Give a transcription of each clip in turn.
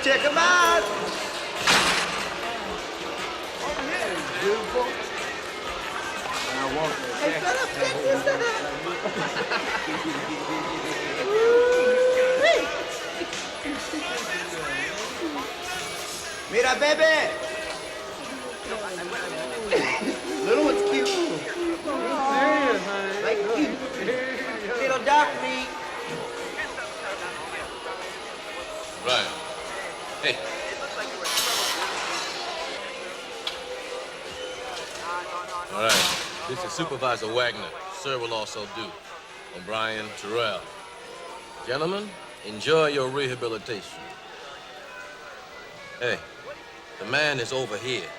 Check them out. Over here. Beautiful. I want that. Hey, shut up, check this out. Mira, baby. Little one's cute. Like cute. Little dark meat. Right. Hey. All right. This is Supervisor Wagner. Sir will also do. O'Brien, Terrell. Gentlemen, enjoy your rehabilitation. Hey, the man is over here.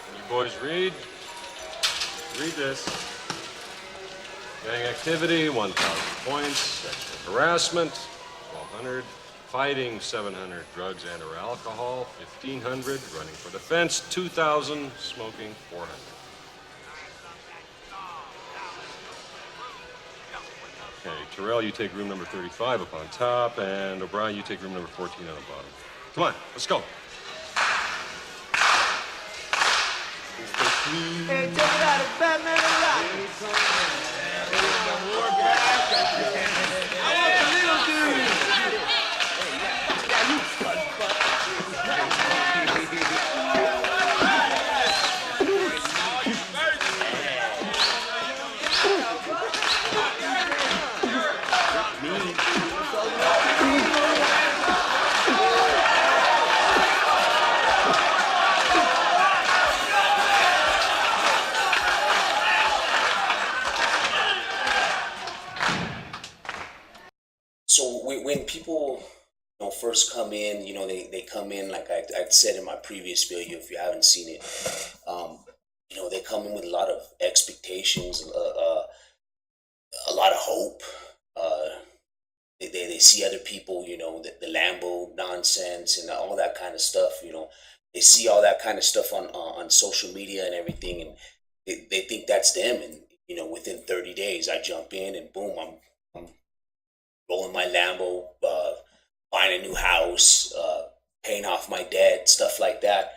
Can you boys read? Read this. Gang activity, 1,000 points. Sexual harassment, 1,200. Fighting, 700. Drugs and or alcohol, 1,500. Running for defense, 2,000. Smoking, 400. Okay, Terrell, you take room number 35 up on top, and O'Brien, you take room number 14 on the bottom. Come on, let's go. Hey, check it out, it's Batman alive. I want the little dude. So when people first come in, they come in like I said in my previous video. If you haven't seen it, they come in with a lot of expectations, a lot of hope. They see other people, the Lambo nonsense and all that kind of stuff. They see all that kind of stuff on social media and everything, and they think that's them. And within 30 days, I jump in and boom, I'm rolling my Lambo, buying a new house, paying off my debt, stuff like that.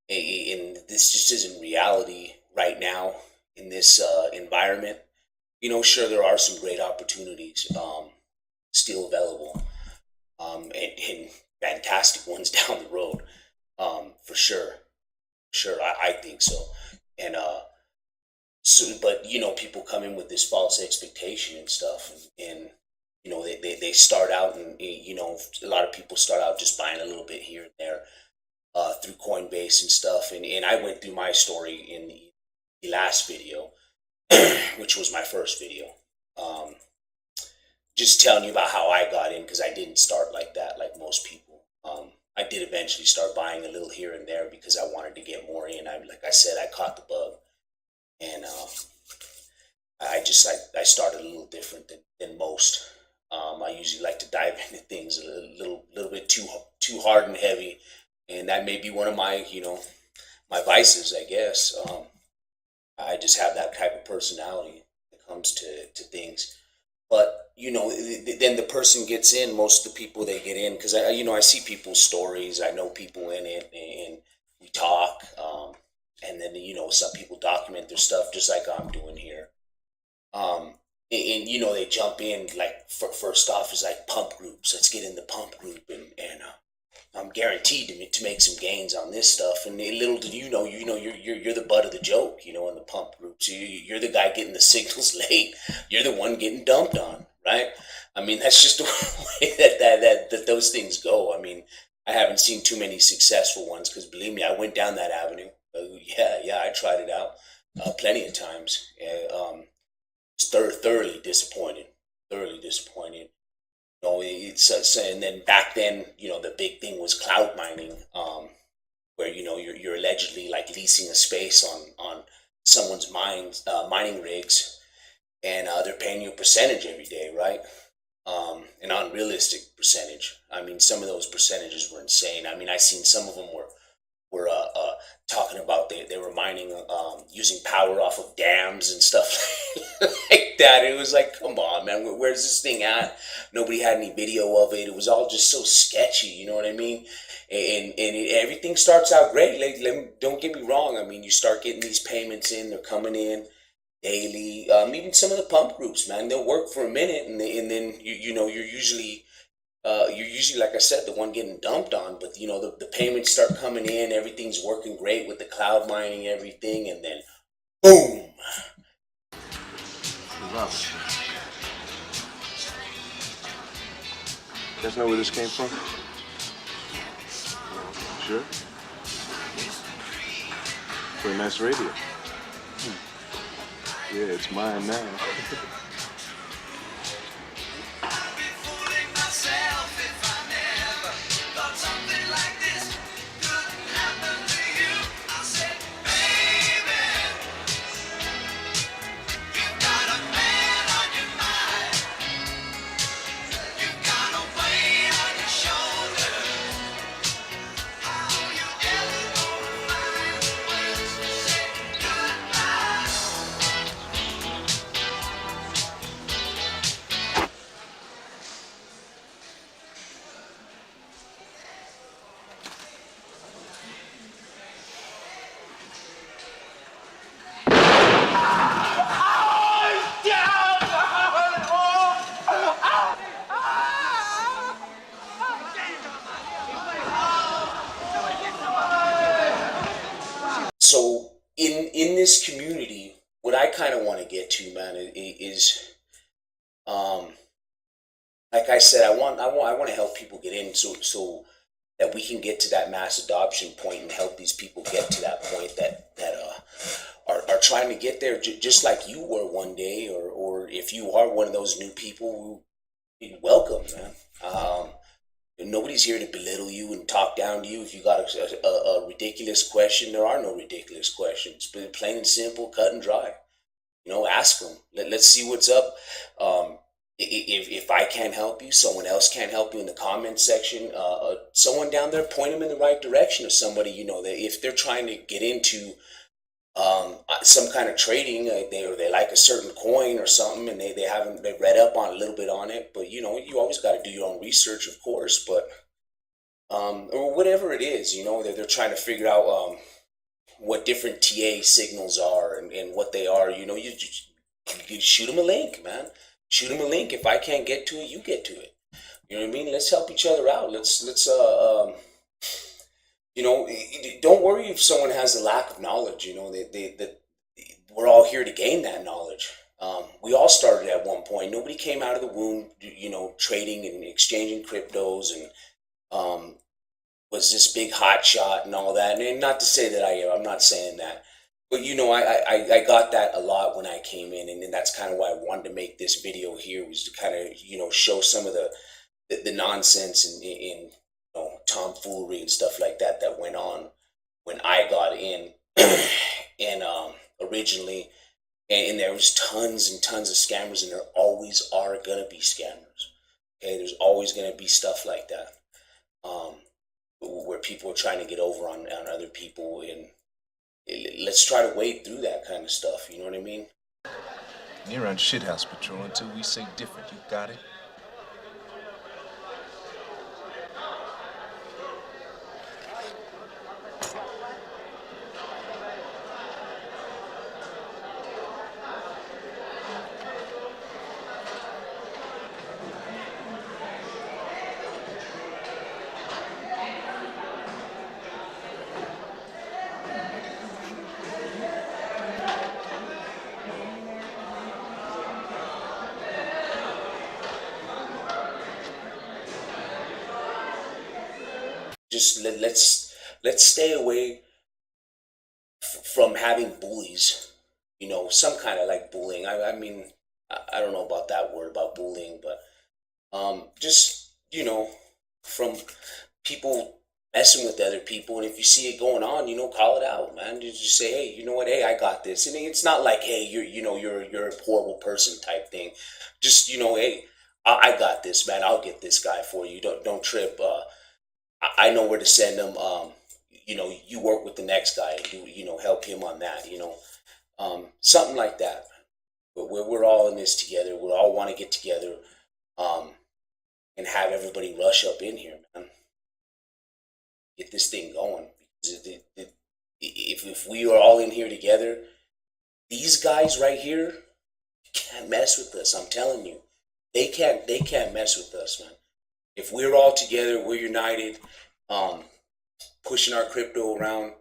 And this just isn't reality right now in this environment. Sure, there are some great opportunities still available, and fantastic ones down the road, for sure. Sure, I think so. And but people come in with this false expectation and stuff, and they start out, and a lot of people start out just buying a little bit here and there through Coinbase and stuff. And I went through my story in the last video, which was my first video, just telling you about how I got in, because I didn't start like that, like most people. I did eventually start buying a little here and there because I wanted to get more in. Like I said, I caught the bug, and I started a little different than most. I usually like to dive into things a little bit too hard and heavy, and that may be one of my my vices, I guess. I just have that type of personality when it comes to things. But then the person gets in. Most of the people, they get in because I see people's stories. I know people in it, and we talk. And then some people document their stuff just like I'm doing here. And they jump in like first off is like pump groups. Let's get in the pump group, and I'm guaranteed to make some gains on this stuff. And little did you're the butt of the joke, in the pump groups. You're the guy getting the signals late. You're the one getting dumped on, right? I mean, that's just the way that those things go. I mean, I haven't seen too many successful ones because believe me, I went down that avenue. Yeah, I tried it out plenty of times. Thoroughly disappointed. And then back then, the big thing was cloud mining, where you're allegedly like leasing a space on someone's mining rigs, and they're paying you a percentage every day, right? An unrealistic percentage. I mean, some of those percentages were insane. I mean, I seen some of them were talking about they were mining, using power off of dams and stuff like that. It was like, come on, man, where's this thing at? Nobody had any video of it. It was all just so sketchy, you know what I mean? Everything starts out great. Don't get me wrong. I mean, you start getting these payments in, they're coming in daily. Even some of the pump groups, man, they'll work for a minute, and then you're usually, like I said, the one getting dumped on. But the payments start coming in, everything's working great with the cloud mining, everything, and then boom. Robert, you guys know where this came from? Sure. Pretty nice radio. Yeah, it's mine now. So in this community, what I kind of want to get to, man, is like I said, I want to help people get in, so that we can get to that mass adoption point and help these people get to that point that are trying to get there, just like you were one day, or if you are one of those new people, welcome, man. Nobody's here to belittle you and talk down to you. If you got a ridiculous question, there are no ridiculous questions. But plain and simple, cut and dry. Ask them. Let's see what's up. If I can't help you, someone else can't help you in the comment section. Someone down there, point them in the right direction of somebody that if they're trying to get into some kind of trading, they like a certain coin or something, and they read up on a little bit on it. But you always got to do your own research, of course. But or whatever it is, they're trying to figure out what different TA signals are and what they are. You shoot them a link, man. Shoot them a link. If I can't get to it, you get to it. You know what I mean? Let's help each other out. Let's don't worry if someone has a lack of knowledge. We're all here to gain that knowledge. We all started at one point. Nobody came out of the womb, trading and exchanging cryptos and was this big hot shot and all that. And not to say that I am. I'm not saying that. But I got that a lot when I came in, and that's kind of why I wanted to make this video here, was to kind of show some of the nonsense and tomfoolery and stuff like that went on when I got in and originally, and there was tons and tons of scammers, and there always are gonna be scammers. Okay, there's always gonna be stuff like that, where people are trying to get over on other people, and let's try to wade through that kind of stuff. You know what I mean? You're on shithouse patrol until we say different. You got it? Just let's stay away from having bullies. Some kind of like bullying. I mean, I don't know about that word about bullying, but just from people messing with other people. And if you see it going on, call it out, man. You just say, hey, you know what? Hey, I got this. And it's not like, hey, you're a horrible person type thing. Just hey, I got this, man. I'll get this guy for you. Don't trip. I know where to send them. you work with the next guy and do, help him on that, something like that. But we're all in this together. We all want to get together, and have everybody rush up in here, man. Get this thing going. If we are all in here together, these guys right here can't mess with us. I'm telling you, they can't mess with us, man. If we're all together, we're united, pushing our crypto around.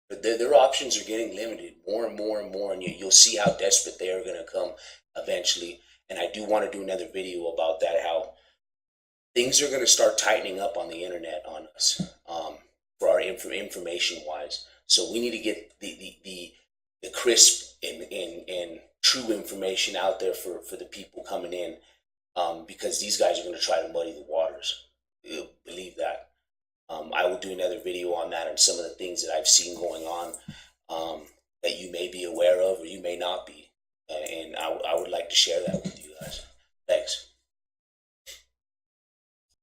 But their options are getting limited more and more and more, and you'll see how desperate they are going to come eventually. And I do want to do another video about that, how things are going to start tightening up on the internet on us, for our information wise. So we need to get the crisp and true information out there for the people coming in, because these guys are going to try to muddy the waters. Believe that. I will do another video on that and some of the things that I've seen going on, that you may be aware of or you may not be. And I would like to share that with you.